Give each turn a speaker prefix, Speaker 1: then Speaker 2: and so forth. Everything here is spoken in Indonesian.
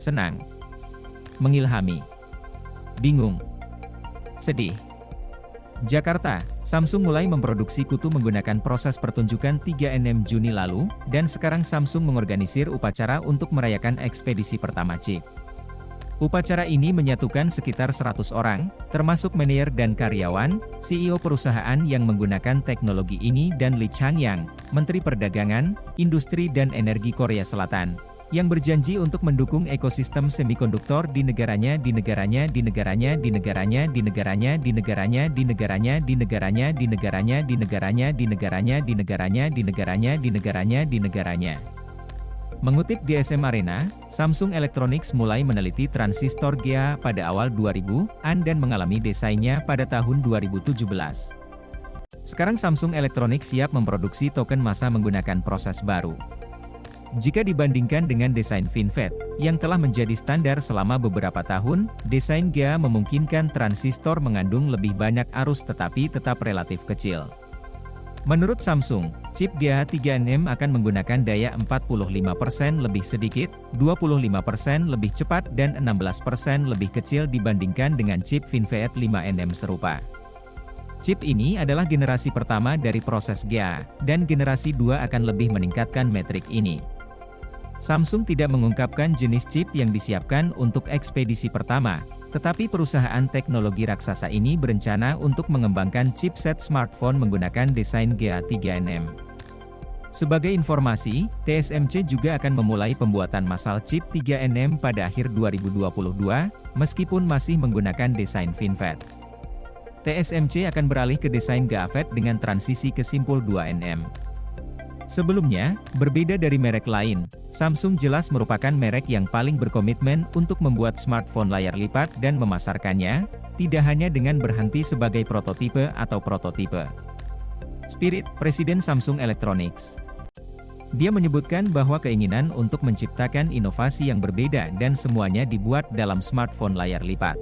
Speaker 1: Senang, mengilhami, bingung, sedih. Jakarta, Samsung mulai memproduksi kutu menggunakan proses pertunjukan 3nm Juni lalu, dan sekarang Samsung mengorganisir upacara untuk merayakan ekspedisi pertama chip. Upacara ini menyatukan sekitar 100 orang, termasuk manajer dan karyawan, CEO perusahaan yang menggunakan teknologi ini dan Lee Chang-yang, Menteri Perdagangan, Industri dan Energi Korea Selatan, yang berjanji untuk mendukung ekosistem semikonduktor di negaranya. Mengutip GSM Arena, Samsung Electronics mulai meneliti transistor GA pada awal 2000-an dan mengalami desainnya pada tahun 2017. Sekarang Samsung Electronics siap memproduksi token massa menggunakan proses baru. Jika dibandingkan dengan desain FinFET, yang telah menjadi standar selama beberapa tahun, desain GA memungkinkan transistor mengandung lebih banyak arus tetapi tetap relatif kecil. Menurut Samsung, chip GA 3nm akan menggunakan daya 45% lebih sedikit, 25% lebih cepat dan 16% lebih kecil dibandingkan dengan chip FinFET 5nm serupa. Chip ini adalah generasi pertama dari proses GA, dan generasi 2 akan lebih meningkatkan metrik ini. Samsung tidak mengungkapkan jenis chip yang disiapkan untuk ekspedisi pertama, tetapi perusahaan teknologi raksasa ini berencana untuk mengembangkan chipset smartphone menggunakan desain GA 3nm. Sebagai informasi, TSMC juga akan memulai pembuatan massal chip 3nm pada akhir 2022, meskipun masih menggunakan desain FinFET. TSMC akan beralih ke desain GAAFET dengan transisi ke simpul 2nm. Sebelumnya, berbeda dari merek lain, Samsung jelas merupakan merek yang paling berkomitmen untuk membuat smartphone layar lipat dan memasarkannya, tidak hanya dengan berhenti sebagai prototipe atau prototipe. Spirit, Presiden Samsung Electronics. Dia menyebutkan bahwa keinginan untuk menciptakan inovasi yang berbeda dan semuanya dibuat dalam smartphone layar lipat.